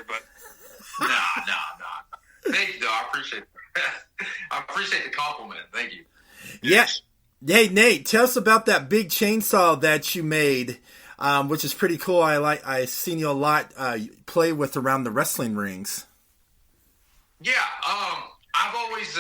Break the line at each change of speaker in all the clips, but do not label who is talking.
but
Nah. Thank you, though. I appreciate it. I appreciate the compliment. Thank you.
Yeah. Hey, Nate, tell us about that big chainsaw that you made, which is pretty cool. I've seen you a lot play with around the wrestling rings.
Yeah, I've always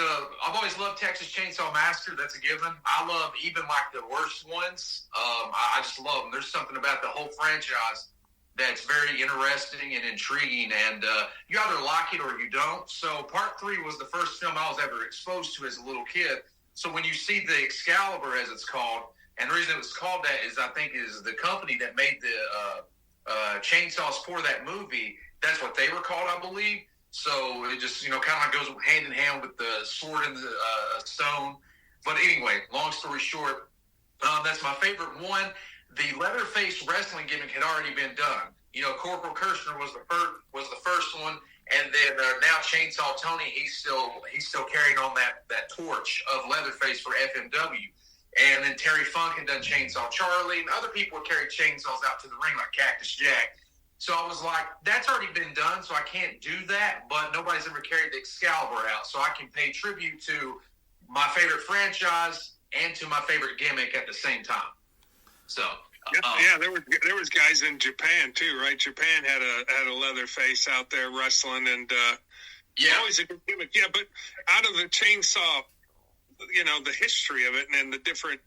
loved Texas Chainsaw Massacre. That's a given. I love even like the worst ones. I just love them. There's something about the whole franchise that's very interesting and intriguing, and you either like it or you don't. So Part 3 was the first film I was ever exposed to as a little kid. So when you see the Excalibur, as it's called, and the reason it was called that is I think is the company that made the chainsaws for that movie, that's what they were called, I believe. So it just, kind of goes hand in hand with the sword and the stone. But anyway, long story short, that's my favorite one. The Leatherface wrestling gimmick had already been done. Corporal Kirshner was the first one, and then now Chainsaw Tony, he's still carrying on that torch of Leatherface for FMW. And then Terry Funk had done Chainsaw Charlie, and other people would carry chainsaws out to the ring like Cactus Jack. So I was like, that's already been done, so I can't do that, but nobody's ever carried the Excalibur out, so I can pay tribute to my favorite franchise and to my favorite gimmick at the same time. So
there was guys in Japan too, right? Japan had a Leatherface out there wrestling, and always a good gimmick. Yeah, but out of the chainsaw, the history of it, and the different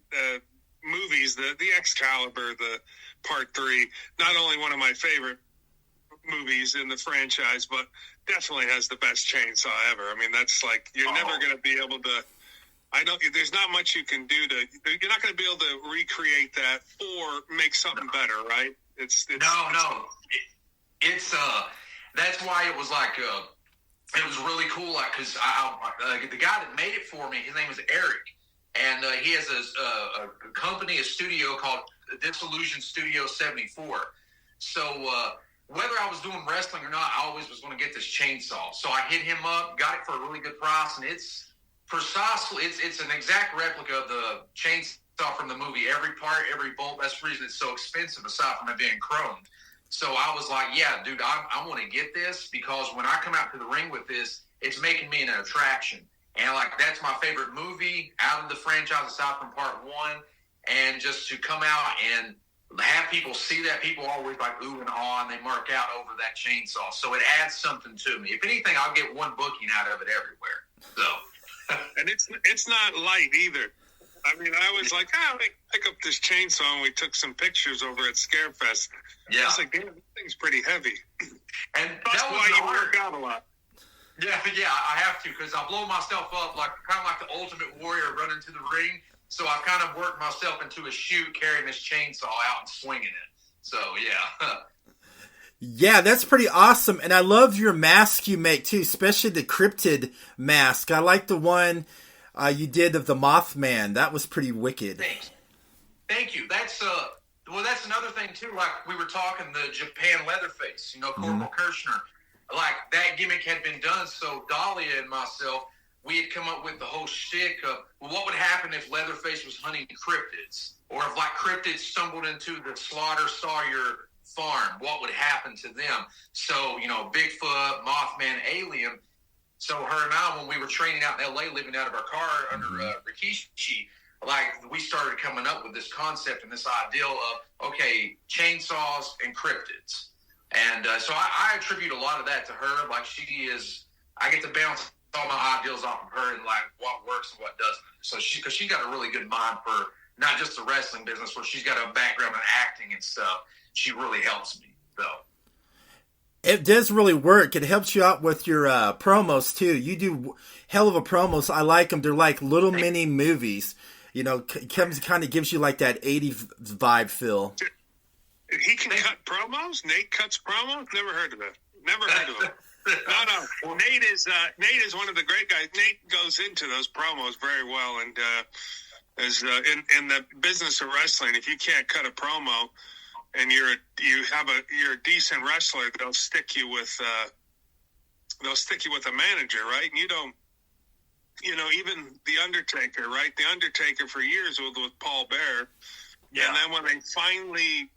movies, the Excalibur, the Part 3, not only one of my favorite movies in the franchise, but definitely has the best chainsaw ever. I mean, that's like, you're never going to be able to, there's not much you can do you're not going to be able to recreate that or make something better, right? It's
that's why it was like, it was really cool, like, because the guy that made it for me, his name was Eric, and he has a company, a studio called Disillusion Studio 74. So whether I was doing wrestling or not, I always was going to get this chainsaw. So I hit him up, got it for a really good price, and it's precisely, it's an exact replica of the chainsaw from the movie. Every part, every bolt. That's the reason it's so expensive, aside from it being chromed. So I was like, yeah, dude, I want to get this, because when I come out to the ring with this, it's making me an attraction. And like, that's my favorite movie out of the franchise, aside from Part 1. And just to come out and have people see that, people always like ooh and ah, and they mark out over that chainsaw. So it adds something to me. If anything, I'll get one booking out of it everywhere. So,
and it's not light either. I mean, I was like, pick up this chainsaw, and we took some pictures over at Scarefest.
Yeah,
I was like, damn, this thing's pretty heavy.
And
that's why you work out a lot.
Yeah, I have to, because I blow myself up like kind of like the Ultimate Warrior running to the ring. So I've kind of worked myself into a shoot carrying this chainsaw out and swinging it. So, yeah.
Yeah, that's pretty awesome. And I love your mask you make, too, especially the Cryptid mask. I like the one you did of the Mothman. That was pretty wicked.
Thank you. That's another thing, too. Like, we were talking, the Japan Leatherface, Corporal Kirshner. Like, that gimmick had been done, so Dahlia and myself, we had come up with the whole shtick of, well, what would happen if Leatherface was hunting cryptids? Or if, like, cryptids stumbled into the Slaughter Sawyer farm, what would happen to them? So, Bigfoot, Mothman, Alien. So her and I, when we were training out in L.A., living out of our car under Rikishi, like, we started coming up with this concept and this ideal of, okay, chainsaws and cryptids. And so I attribute a lot of that to her. Like, I get to bounce all my ideals off of her and like what works and what doesn't. So because she's got a really good mind for not just the wrestling business, where she's got a background in acting and stuff. She really helps me, though.
It does really work. It helps you out with your promos too. You do hell of a promos. I like them. They're like little mini movies. Kind of gives you like that 80s vibe feel.
He can cut promos? Nate cuts promos? Never heard of it. Never heard of it. No. Well, Nate is one of the great guys. Nate goes into those promos very well, and as in the business of wrestling, if you can't cut a promo and you're a decent wrestler, they'll stick you with a manager, right? And you don't, even the Undertaker, right? The Undertaker for years was with Paul Bearer, and then when they finally,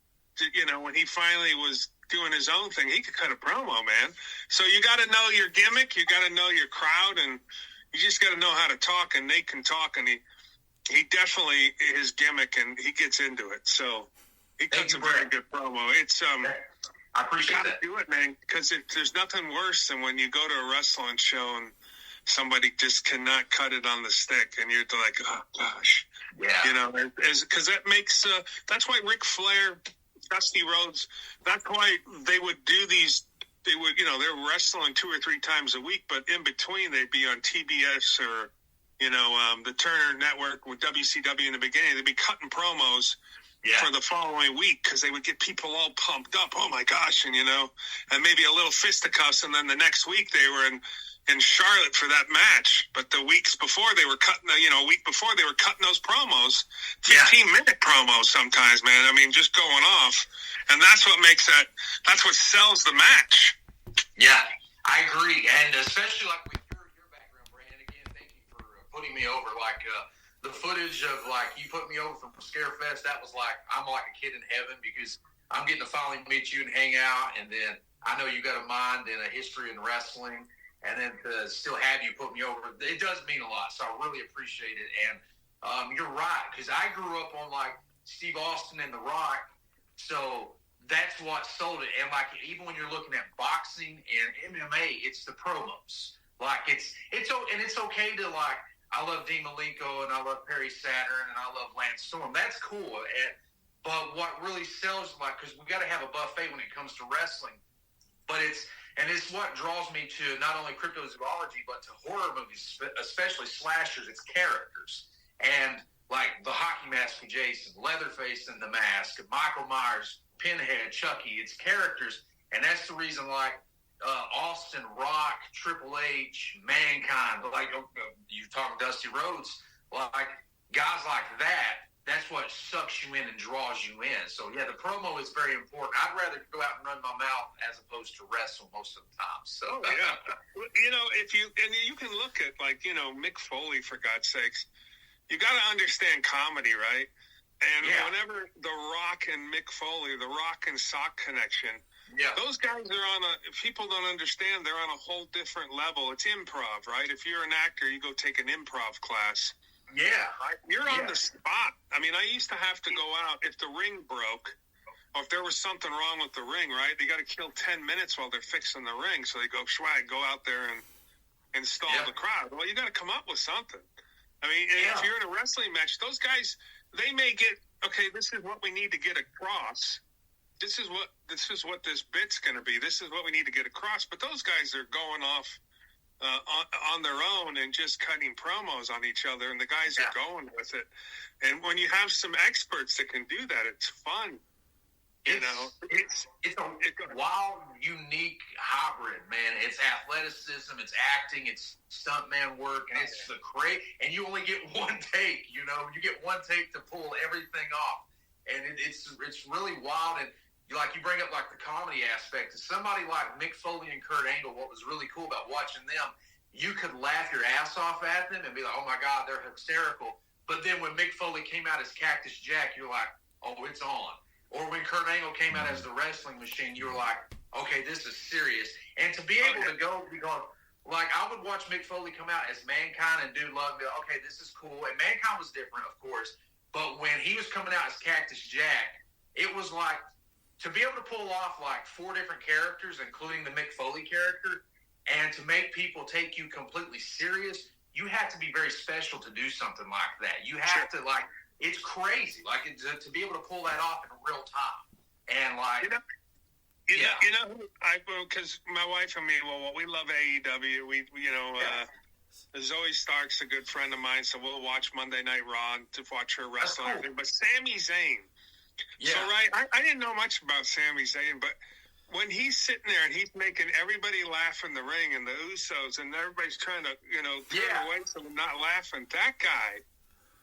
when he finally was doing his own thing, he could cut a promo, man. So you got to know your gimmick, you got to know your crowd, and you just got to know how to talk. And Nate can talk, and he definitely his gimmick, and he gets into it. So he cuts a very good promo. It's
I appreciate
that. Do it, man, because there's nothing worse than when you go to a wrestling show and somebody just cannot cut it on the stick, and you're like, oh gosh, because that makes that's why Ric Flair, Dusty Rhodes, that's why they would do these. They would, they're wrestling 2 or 3 times a week, but in between they'd be on TBS or the Turner Network with WCW in the beginning. They'd be cutting promos for the following week because they would get people all pumped up. Oh my gosh, and maybe a little fisticuffs, and then the next week they were in Charlotte for that match. But the weeks before they were cutting, a week before they were cutting those promos, 15-minute promos sometimes, man. I mean, just going off, and that's what makes that's what sells the match.
Yeah, I agree, and especially like with your background, Brandon. Again, thank you for putting me over. Like the footage of you put me over from Scarefest, that was like I'm like a kid in heaven because I'm getting to finally meet you and hang out, and then I know you got a mind and a history in wrestling, and then to still have you put me over, it does mean a lot. So I really appreciate it, and you're right because I grew up on like Steve Austin and The Rock, so that's what sold it. And like even when you're looking at boxing and MMA, it's the promos. Like it's okay to like. I love Dean Malenko and I love Perry Saturn and I love Lance Storm. That's cool. But what really sells, because we got to have a buffet when it comes to wrestling. But it's what draws me to not only cryptozoology but to horror movies, especially slashers. It's characters. And like the hockey mask of Jason, Leatherface in the mask, Michael Myers, Pinhead, Chucky. It's characters, and that's the reason Austin, Rock, Triple H, Mankind, like you talking Dusty Rhodes, like guys like that, that's what sucks you in and draws you in. So yeah, the promo is very important. I'd rather go out and run my mouth as opposed to wrestle most of the time. So
if you can look at Mick Foley, for God's sakes, you got to understand comedy, right? And whenever The Rock and Mick Foley, the Rock and Sock connection, those guys are people don't understand, they're on a whole different level. It's improv, right? If you're an actor, you go take an improv class.
Yeah.
Right? You're on the spot. I mean, I used to have to go out if the ring broke, or if there was something wrong with the ring, right? They got to kill 10 minutes while they're fixing the ring. So they go, go out there and install the crowd. Well, you got to come up with something. I mean, if you're in a wrestling match, those guys, they may get, okay, this is what we need to get across. This is what this bit's going to be. This is what we need to get across. But those guys are going off on their own and just cutting promos on each other, and the guys are going with it. And when you have some experts that can do that, it's fun.
It's a wild, unique hybrid, man. It's athleticism, it's acting, it's stuntman work, and it's and you only get one take. You get one take to pull everything off, and it's really wild. And you bring up the comedy aspect. Somebody like Mick Foley and Kurt Angle, what was really cool about watching them, you could laugh your ass off at them and be like, oh my God, they're hysterical. But then when Mick Foley came out as Cactus Jack, you're like, oh, it's on. Or when Kurt Angle came out as the Wrestling Machine, you were like, okay, this is serious. And to be able to go, I would watch Mick Foley come out as Mankind and Dude Love and be like, okay, this is cool. And Mankind was different, of course. But when he was coming out as Cactus Jack, it was like, to be able to pull off 4 different characters, including the Mick Foley character, and to make people take you completely serious, you have to be very special to do something like that. You have to, it's crazy, to be able to pull that off in real time. And,
because my wife and me, we love AEW. Zoe Stark's a good friend of mine, so we'll watch Monday Night Raw to watch her wrestle. Cool. But Sami Zayn. Yeah. So, I didn't know much about Sami Zayn, but when he's sitting there and he's making everybody laugh in the ring and the Usos and everybody's trying to, turn away so they're not laughing, that guy,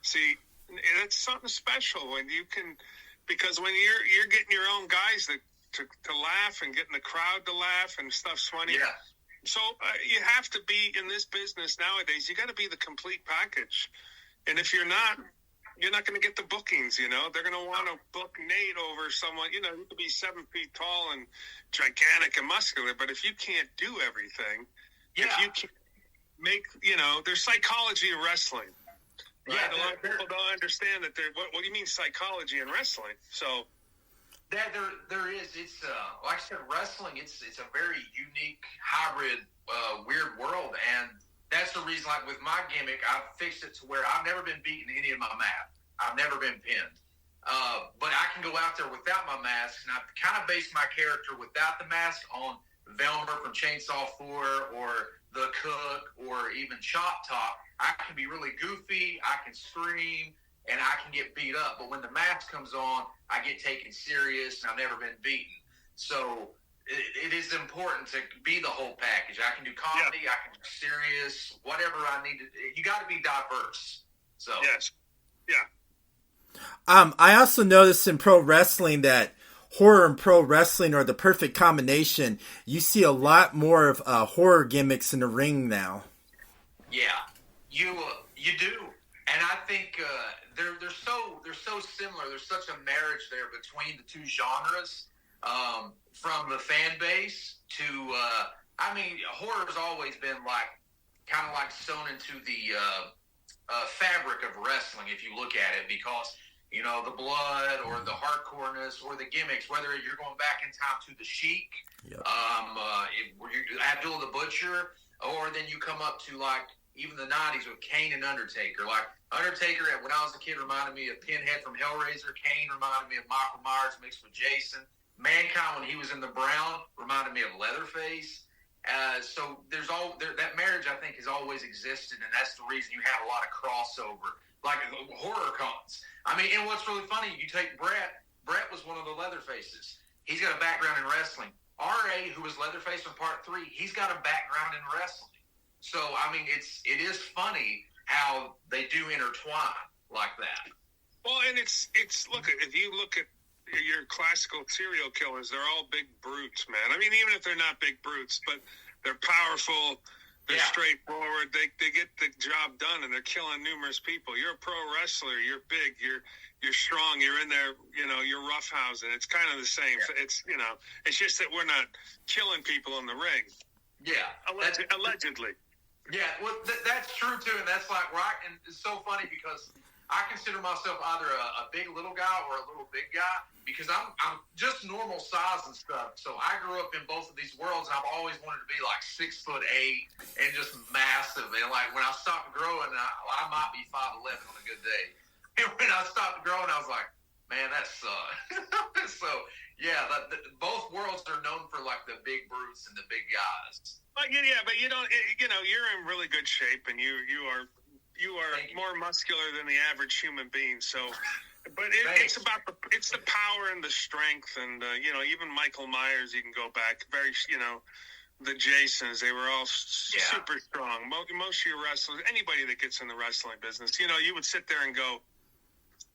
see, that's something special when you can, because when you're getting your own guys to laugh and getting the crowd to laugh and stuff's funny. Yeah. So you have to be in this business nowadays. You got to be the complete package. And if you're not, you're not going to get the bookings. You know, they're going to want to book Nate over someone. You know, who could be 7 feet tall and gigantic and muscular, but if you can't do everything, if you can't make, you know, there's psychology in wrestling. Right? Yeah, a lot of people don't understand that. What do you mean psychology in wrestling? So.
There is. It's like I said, wrestling. It's a very unique, hybrid, weird world, and that's the reason. Like with my gimmick, I've fixed it to where I've never been beaten in any of my math. I've never been pinned, but I can go out there without my mask, and I've kind of based my character without the mask on Velmer from Chainsaw 4 or the Cook or even Chop Top. I can be really goofy. I can scream. And I can get beat up. But when the mask comes on, I get taken serious, and I've never been beaten. So it is important to be the whole package. I can do comedy. I can do serious, whatever I need to. You got to be diverse. So
yes, yeah.
I also noticed in pro wrestling that horror and pro wrestling are the perfect combination. You see a lot more of horror gimmicks in the ring now.
Yeah, you do. And I think they're so similar. There's such a marriage there between the two genres, from the fan base to I mean, horror's always been kind of like sewn into the fabric of wrestling, if you look at it, because you know the blood or the hardcoreness or the gimmicks. Whether you're going back in time to the Sheik, Abdul the Butcher, or then you come up to like. Even the 90s with Kane and Undertaker. Like, Undertaker, when I was a kid, reminded me of Pinhead from Hellraiser. Kane reminded me of Michael Myers mixed with Jason. Mankind, when he was in the brown, reminded me of Leatherface. So that marriage, I think, has always existed, and that's the reason you have a lot of crossover. Like, horror cons. I mean, and what's really funny, you take Brett. Brett was one of the Leatherfaces. He's got a background in wrestling. R.A., who was Leatherface in Part 3, he's got a background in wrestling. So, I mean, it is funny how they do intertwine like that.
Well, and it's look, if you look at your classical serial killers, they're all big brutes, man. I mean, even if they're not big brutes, but they're powerful, they're straightforward, they get the job done, and they're killing numerous people. You're a pro wrestler, you're big, you're strong, you're in there, you know, you're roughhousing. It's kind of the same. Yeah. It's, you know, it's just that we're not killing people in the ring.
Yeah.
Allegedly.
Yeah, well, that's true, too, and that's like, right, and it's so funny because I consider myself either a big little guy or a little big guy because I'm just normal size and stuff, so I grew up in both of these worlds, and I've always wanted to be like 6'8" and just massive, and like when I stopped growing, I might be 5'11" on a good day, and when I stopped growing, I was like, man, that sucks. So, yeah, both worlds are known for like the big brutes and the big guys.
Yeah, but you don't. You know, you're in really good shape, and you are more muscular than the average human being. So, but it's about it's the power and the strength, and you know, even Michael Myers, you can go back. The Jasons, they were all super strong. Most of your wrestlers, anybody that gets in the wrestling business, you know, you would sit there and go,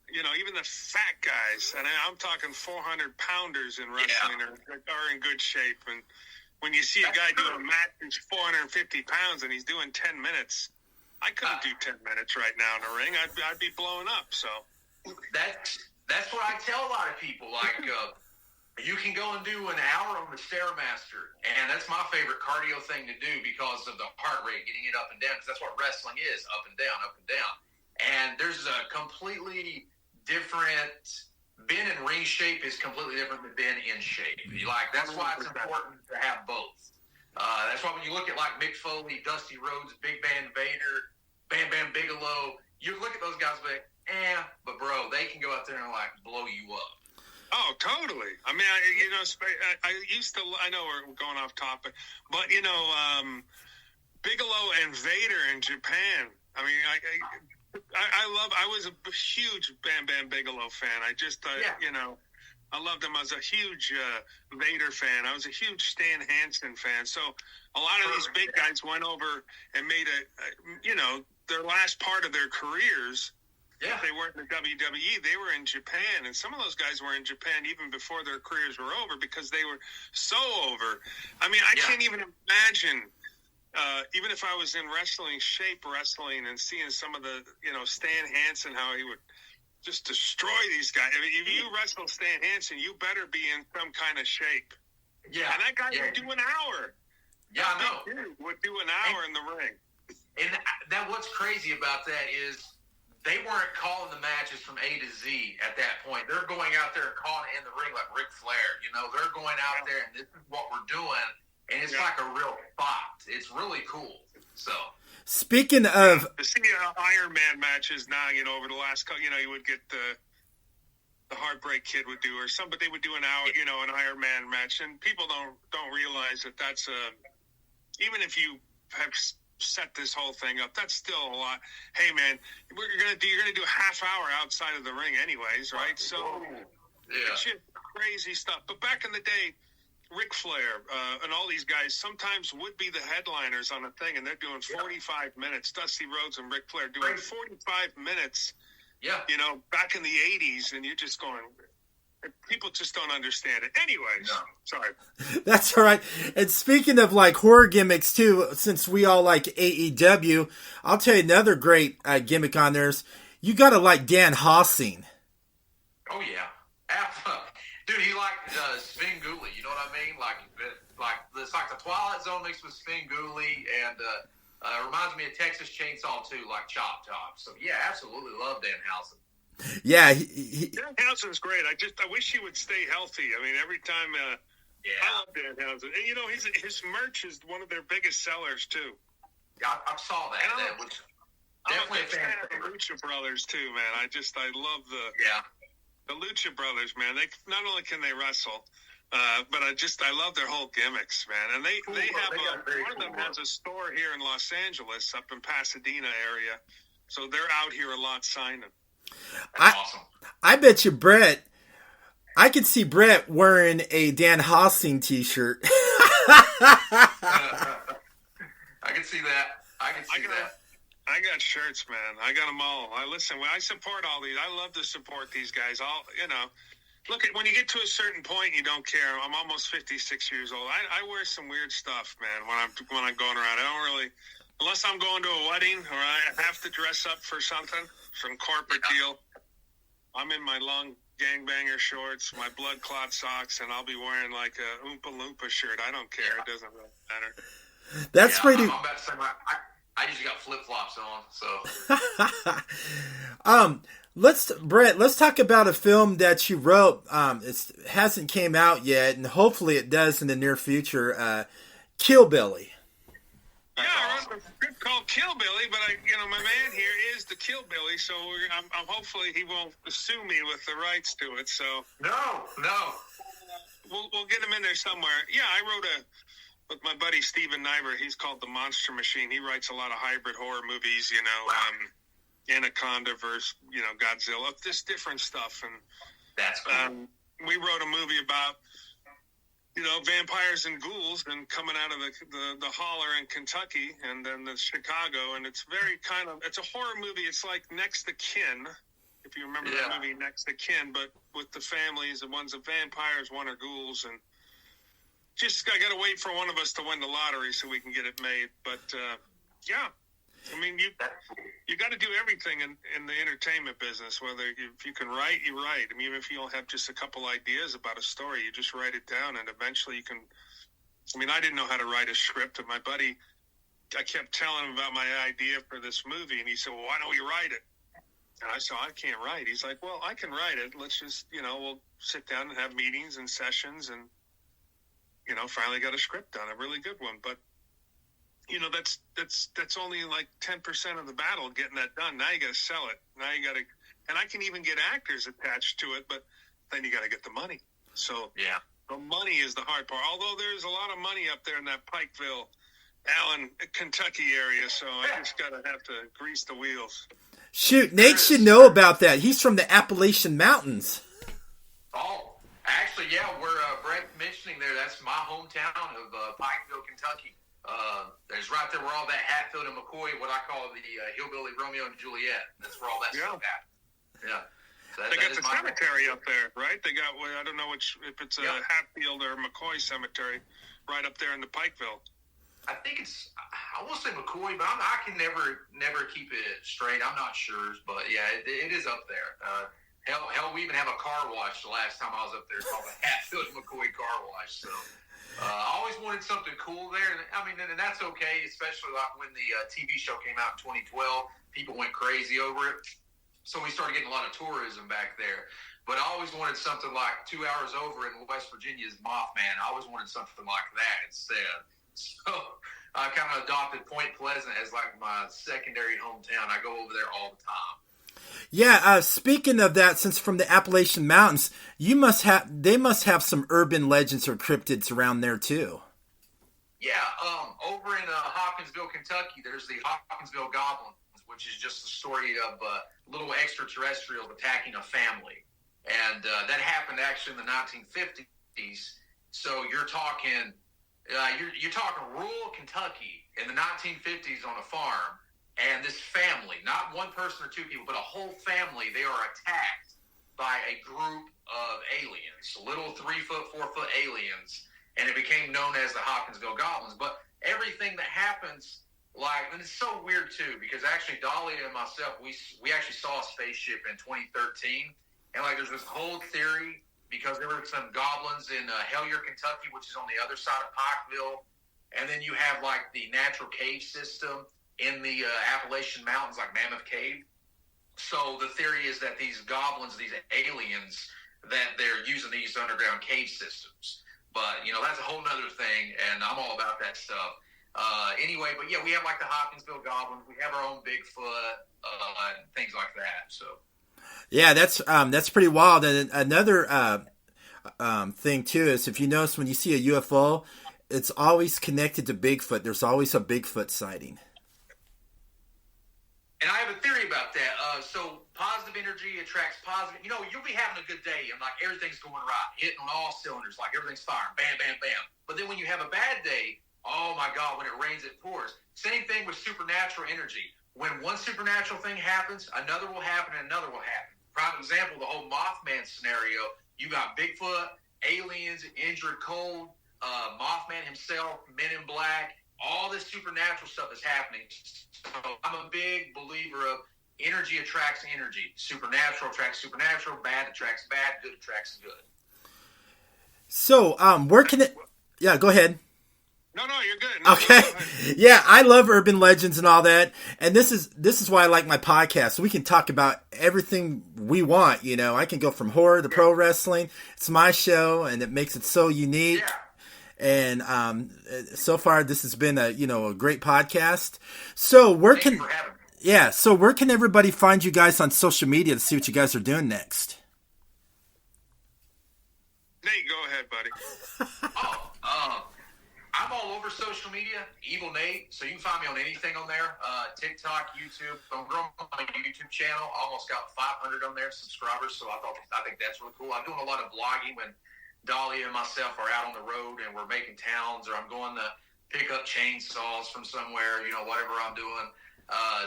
you know, even the fat guys, and I'm talking 400-pounders in wrestling are in good shape. And when you see a guy do a match who's 450 pounds and he's doing 10 minutes, I couldn't do 10 minutes right now in the ring. I'd be blowing up. So
that's what I tell a lot of people. Like, you can go and do an hour on the Stairmaster, and that's my favorite cardio thing to do because of the heart rate, getting it up and down, because that's what wrestling is, up and down, up and down. And there's a completely different... Being in ring shape is completely different than being in shape. That's why it's important to have both. That's why when you look at like Mick Foley, Dusty Rhodes, Big Van Vader, Bam Bam Bigelow, you look at those guys and be like, but bro, they can go out there and like blow you up.
Oh, totally. I mean, I used to. I know we're going off topic, but you know, Bigelow and Vader in Japan. I mean, I was a huge Bam Bam Bigelow fan. I just, you know, I loved him. I was a huge Vader fan. I was a huge Stan Hansen fan. So a lot of these big guys went over and made you know, their last part of their careers. Yeah. If they weren't in the WWE, they were in Japan. And some of those guys were in Japan even before their careers were over because they were so over. I mean, I can't even imagine... even if I was in wrestling shape, and seeing some of the, you know, Stan Hansen, how he would just destroy these guys. I mean, if you wrestle Stan Hansen, you better be in some kind of shape.
Yeah.
And that guy would do an hour.
Yeah, I know.
Would do an hour in the ring.
And that what's crazy about that is they weren't calling the matches from A to Z at that point. They're going out there and calling it in the ring like Ric Flair. You know, they're going out there and this is what we're doing. And it's like a real spot. It's really cool. So.
Speaking of,
to see Iron Man matches now, you know, over the last, you know, you would get the Heartbreak Kid would do, or but they would do an hour, you know, an Iron Man match, and people don't realize that that's even if you have set this whole thing up, that's still a lot. Hey man, you're gonna do a half hour outside of the ring anyways, right? So it's just crazy stuff. But back in the day, Ric Flair and all these guys sometimes would be the headliners on a thing, and they're doing 45 minutes. Dusty Rhodes and Ric Flair doing 45 minutes, you know, back in the 80s, and you're just going, people just don't understand it. Anyways, sorry.
That's all right. And speaking of, like, horror gimmicks, too, since we all like AEW, I'll tell you another great gimmick on there is you got to like Dan Hossing.
Oh, yeah. Dude, he like Svengoolie, you know what I mean? Like it's like the Twilight Zone mixed with Svengoolie, and reminds me of Texas Chainsaw too, like Chop Top. So yeah, absolutely love Dan Housen.
Yeah,
Dan Housen's great. I wish he would stay healthy. I mean, every time, I love Dan Housen, and you know his merch is one of their biggest sellers too.
Yeah, I saw that.
And
that was definitely a fan
of the Lucha Brothers too, man. I love the The Lucha Brothers, man. They not only can they wrestle, but I love their whole gimmicks, man. And they have one of them has a store here in Los Angeles, up in Pasadena area. So they're out here a lot signing.
That's awesome.
I bet you, Brett. I could see Brett wearing a Dan Hossing t-shirt.
I can see that. I
got shirts, man. I got them all. I support all these. I love to support these guys. Look, when you get to a certain point, you don't care. I'm almost 56 years old. I wear some weird stuff, man. When I'm going around, I don't really, unless I'm going to a wedding or I have to dress up for something, some corporate deal. I'm in my long gangbanger shorts, my blood clot socks, and I'll be wearing like a Oompa Loompa shirt. I don't care. It doesn't really matter.
That's pretty.
I'm about to say I usually got flip-flops on, so.
Let's talk about a film that you wrote. It hasn't came out yet, and hopefully it does in the near future. Kill Billy.
Yeah, I wrote a script called Kill Billy, but my man here is the Kill Billy, so I'm hopefully he won't sue me with the rights to it. So
no,
we'll get him in there somewhere. Yeah, I wrote with my buddy Steven Nyber. He's called The Monster Machine. He writes a lot of hybrid horror movies, Anaconda versus, Godzilla, just different stuff. And
that's cool.
We wrote a movie about, vampires and ghouls and coming out of the holler in Kentucky and then the Chicago. And it's it's a horror movie. It's like Next to Kin, if you remember that movie, Next to Kin, but with the families, and one's a vampires, one are ghouls, and I got to wait for one of us to win the lottery so we can get it made. But, you got to do everything in the entertainment business. If you can write, you write. I mean, even if you don't have just a couple ideas about a story, you just write it down, and eventually you can. I mean, I didn't know how to write a script, and my buddy, I kept telling him about my idea for this movie, and he said, "Well, why don't we write it?" And I said, "I can't write." He's like, "Well, I can write it. Let's just, we'll sit down and have meetings and sessions, and finally got a script done, a really good one, but." That's only like 10% of the battle, getting that done. Now you got to sell it. Now you got to, and I can even get actors attached to it, but then you got to get the money. So the money is the hard part. Although there's a lot of money up there in that Pikeville, Allen, Kentucky area. So I just have to grease the wheels.
Shoot, Nate should know about that. He's from the Appalachian Mountains.
Oh, actually, where Brett mentioning there, that's my hometown of Pikeville, Kentucky. There's right there where all that Hatfield and McCoy, what I call the hillbilly Romeo and Juliet. That's where all that stuff happened. Yeah. So
they got the cemetery up there, right? They got, I don't know if it's a Hatfield or McCoy cemetery right up there in the Pikeville.
I think I will say McCoy, but I can never keep it straight. I'm not sure, but yeah, it is up there. Hell, we even have a car wash the last time I was up there called the Hatfield McCoy Car Wash. So I always wanted something cool there. And, I mean, and that's okay, especially like when the TV show came out in 2012. People went crazy over it. So we started getting a lot of tourism back there. But I always wanted something like 2 hours over in West Virginia's Mothman. I always wanted something like that instead. So I kind of adopted Point Pleasant as like my secondary hometown. I go over there all the time.
Yeah, speaking of that, since from the Appalachian Mountains, they must have some urban legends or cryptids around there too.
Yeah, over in Hopkinsville, Kentucky, there's the Hopkinsville Goblins, which is just the story of little extraterrestrials attacking a family. And that happened actually in the 1950s. So you're talking rural Kentucky in the 1950s on a farm, and this family, not one person or two people, but a whole family, they are attacked by a group of aliens, little 3-foot, 4-foot aliens, and it became known as the Hopkinsville Goblins. But everything that happens, and it's so weird too, because actually Dahlia and myself, we actually saw a spaceship in 2013, and there's this whole theory because there were some goblins in Hellier, Kentucky, which is on the other side of Pikeville, and then you have the natural cave system in the Appalachian Mountains, like Mammoth Cave. So the theory is that these goblins, these aliens, that they're using these underground cave systems. But that's a whole nother thing, and I'm all about that stuff. Anyway, but yeah, we have the Hopkinsville Goblins. We have our own Bigfoot and things like that. So.
Yeah, that's pretty wild. And another thing too is if you notice when you see a UFO, it's always connected to Bigfoot. There's always a Bigfoot sighting.
And I have a theory about that. So positive energy attracts positive. You'll be having a good day and everything's going right, hitting on all cylinders, everything's firing, bam, bam, bam. But then when you have a bad day, oh my God, when it rains, it pours. Same thing with supernatural energy. When one supernatural thing happens, another will happen and another will happen. Prime example, the whole Mothman scenario. You got Bigfoot, aliens, injured cold, Mothman himself, Men in Black. All this supernatural stuff is happening. So I'm a big believer of energy attracts energy. Supernatural attracts supernatural. Bad attracts bad. Good attracts good.
So, where can it? Yeah, go ahead.
No, you're good. No,
okay. Yeah, I love urban legends and all that. And this is why I like my podcast. So we can talk about everything we want, I can go from horror to pro wrestling. It's my show and it makes it so unique.
Yeah.
And so far this has been a great podcast. So where can everybody find you guys on social media to see what you guys are doing next?
Nate, go ahead, buddy.
I'm all over social media, Evil Nate, so you can find me on anything on there, TikTok, YouTube. I'm growing my YouTube channel. I almost got 500 on there subscribers, so I think that's really cool. I'm doing a lot of vlogging when Dahlia and myself are out on the road and we're making towns, or I'm going to pick up chainsaws from somewhere, whatever I'm doing.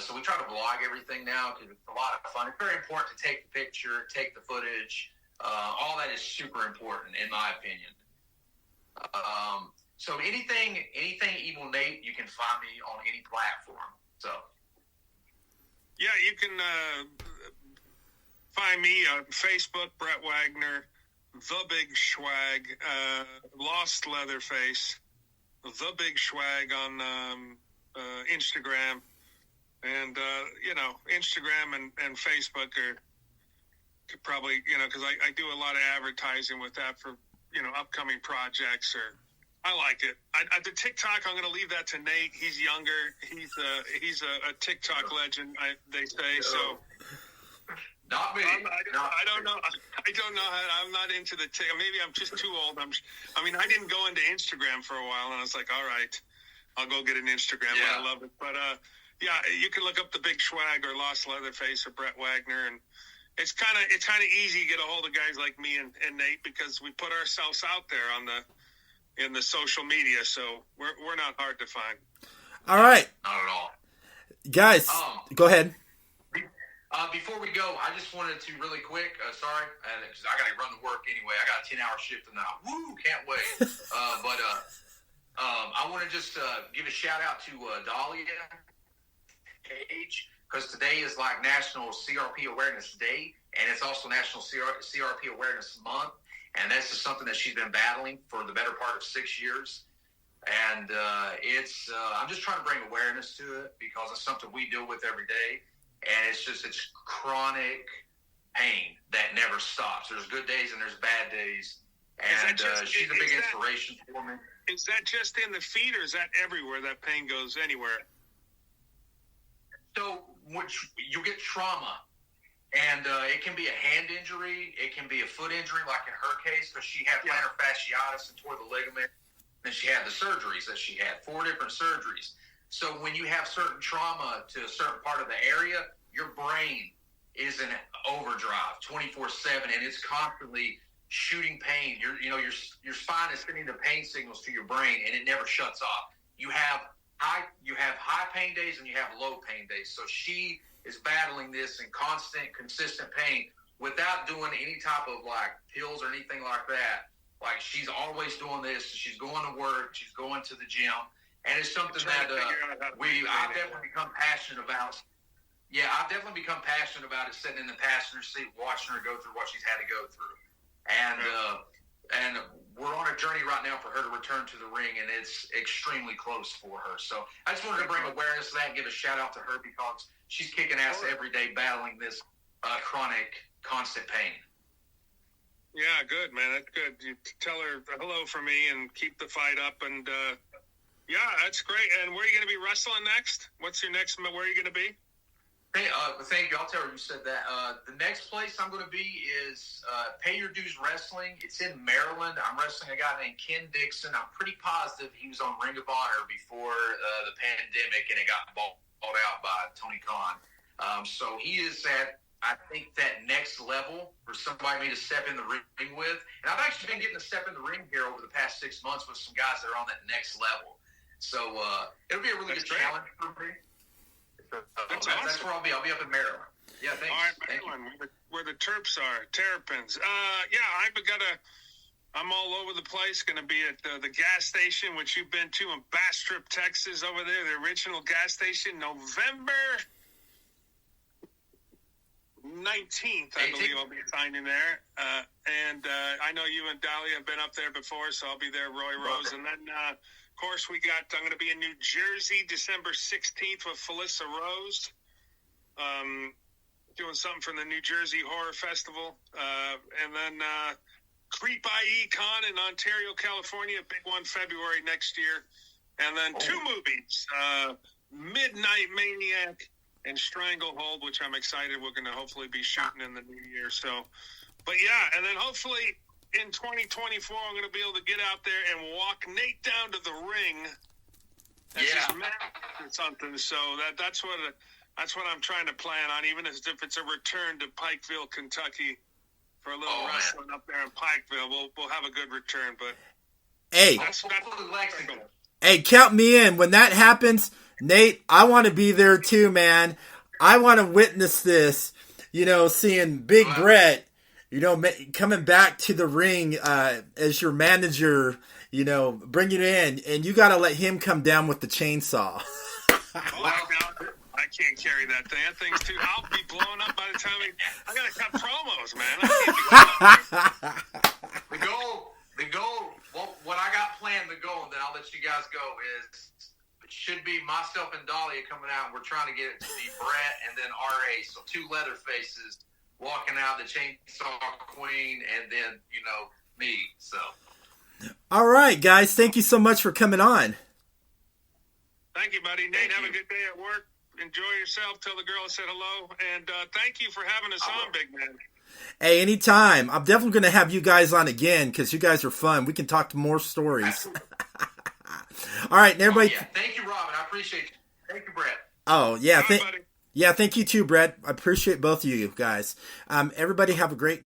So we try to vlog everything now because it's a lot of fun. It's very important to take the picture, take the footage. All that is super important, in my opinion. So anything Evil Nate, you can find me on any platform. So
yeah, you can find me on Facebook, Brett Wagner, The Big Schwag, Lost Leatherface, The Big Schwag on Instagram, and Instagram and Facebook are probably because I do a lot of advertising with that for upcoming projects or. I like it. The TikTok, I'm going to leave that to Nate. He's younger. He's a TikTok legend, they say. So
not me.
I don't know. I don't know. I'm not into the TikTok. Maybe I'm just too old. I didn't go into Instagram for a while, and I was like, all right, I'll go get an Instagram.
Yeah.
But I love it. But yeah, you can look up the Big Schwag or Lost Leatherface or Brett Wagner, and it's kind of easy to get a hold of guys like me and Nate because we put ourselves out there in the social media, so we're not hard to find.
All right.
Not at all.
Guys, go ahead.
Before we go, I just wanted to really quick, sorry, because I got to run to work anyway. I got a 10-hour shift tonight. Woo, can't wait. But I want to just give a shout out to Dahlia Page, because today is like National CRP Awareness Day, and it's also National CRP Awareness Month, and that's just something that she's been battling for the better part of 6 years. And I'm just trying to bring awareness to it because it's something we deal with every day, and it's chronic pain that never stops. There's good days and there's bad days, and she's a big inspiration for me.
Is that just in the feet, or is that everywhere? That pain goes anywhere?
So you get trauma, and it can be a hand injury, it can be a foot injury, like in her case, because she had plantar fasciitis and tore the ligament. Then she had the surgeries that she had, 4 different surgeries. So when you have certain trauma to a certain part of the area, your brain is in overdrive 24/7, and it's constantly shooting pain. Your spine is sending the pain signals to your brain, and it never shuts off. You have high pain days and you have low pain days. So she is battling this in constant, consistent pain without doing any type of like pills or anything like that. Like, she's always doing this. She's going to work. She's going to the gym. And it's something that I've definitely become passionate about. Yeah, I've definitely become passionate about it, sitting in the passenger seat, watching her go through what she's had to go through. And we're on a journey right now for her to return to the ring, and it's extremely close for her. So I just wanted to bring awareness to that and give a shout-out to her because she's kicking ass every day battling this chronic, constant pain.
Yeah, good, man. That's good. You tell her hello for me and keep the fight up. And, yeah, that's great. And where are you going to be wrestling next? What's your next, where are you going to be?
Hey, thank you. I'll tell her you said that. The next place I'm going to be is Pay Your Dues Wrestling. It's in Maryland. I'm wrestling a guy named Ken Dixon. I'm pretty positive he was on Ring of Honor before the pandemic and it got bought out by Tony Khan. So he is at, I think, that next level for somebody to step in the ring with. And I've actually been getting to step in the ring here over the past 6 months with some guys that are on that next level. So it'll be a really good challenge for me.
That's awesome.
That's where I'll be. I'll be up in Maryland. Yeah, thanks.
All right, Maryland, where the Terps are, Terrapins. I'm all over the place. Going to be at the gas station, which you've been to in Bastrop, Texas, over there, the original gas station, November 19th, I believe I'll be signing there. And I know you and Dahlia have been up there before, so I'll be there, Roy Rose. And then, of course, I'm going to be in New Jersey December 16th with Felissa Rose, doing something from the New Jersey Horror Festival. And then Creep IE Con in Ontario, California, big one, February next year. And then 2 movies, Midnight Maniac and Stranglehold, which I'm excited we're going to hopefully be shooting in the new year. So, but yeah, and then hopefully in 2024 I'm going to be able to get out there and walk Nate down to the ring as his match or something. So that's what I'm trying to plan on, even if it's a return to Pikeville, Kentucky, for a little wrestling up there in Pikeville. We'll have a good return. But
hey,
that's Lexington.
Hey, count me in. When that happens, Nate, I want to be there too, man. I want to witness this, seeing Big Brett, coming back to the ring as your manager, bring you in, and you got to let him come down with the chainsaw.
I can't carry that thing. That thing's too. I'll be blown up by the time I got to cut promos, man. I can't be
The goal, what I got planned, the goal, and then I'll let you guys go, is it should be myself and Dahlia coming out, and we're trying to get it to be Brett and then RA, so 2 Leatherfaces walking out, the Chainsaw Queen, and then, me, so.
All right, guys, thank you so much for coming on.
Thank you, buddy. Nate, have a good day at work. Enjoy yourself. Tell the girl I said hello, and thank you for having us on, big man.
Hey, anytime. I'm definitely going to have you guys on again because you guys are fun. We can talk to more stories. All right, and everybody.
Thank you, Robyn. I appreciate you. Thank you, Brett.
Oh, yeah. Thank you too, Brett. I appreciate both of you guys. Everybody have a great